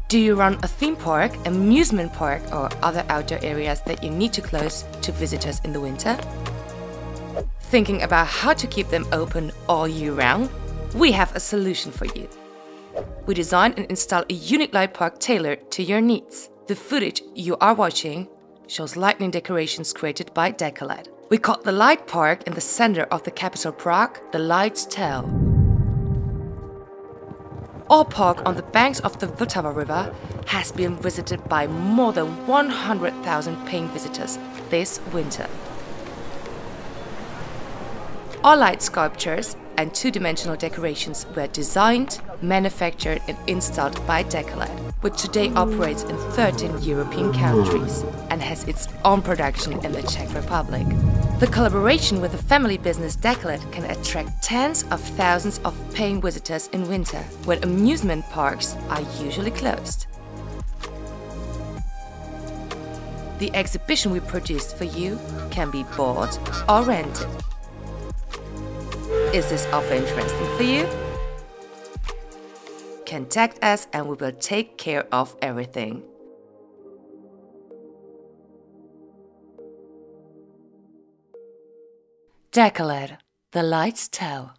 Do you run a theme park, amusement park, or other outdoor areas that you need to close to visitors in the winter? Thinking about how to keep them open all year round? We have a solution for you. We designed and installed a unique light park tailored to your needs. The footage you are watching shows lightning decorations created by DECOLED. We call the light park in the center of the capital Prague the Lights Tell. Our park on the banks of the Vltava River has been visited by more than 100,000 paying visitors this winter. Our light sculptures and two-dimensional decorations were designed, manufactured and installed by DECOLED, which today operates in 13 European countries and has its own production in the Czech Republic. The collaboration with the family business DECOLED can attract tens of thousands of paying visitors in winter, when amusement parks are usually closed. The exhibition we produced for you can be bought or rented. Is this offer interesting for you? Contact us and we will take care of everything. DECOLED, the lights tell.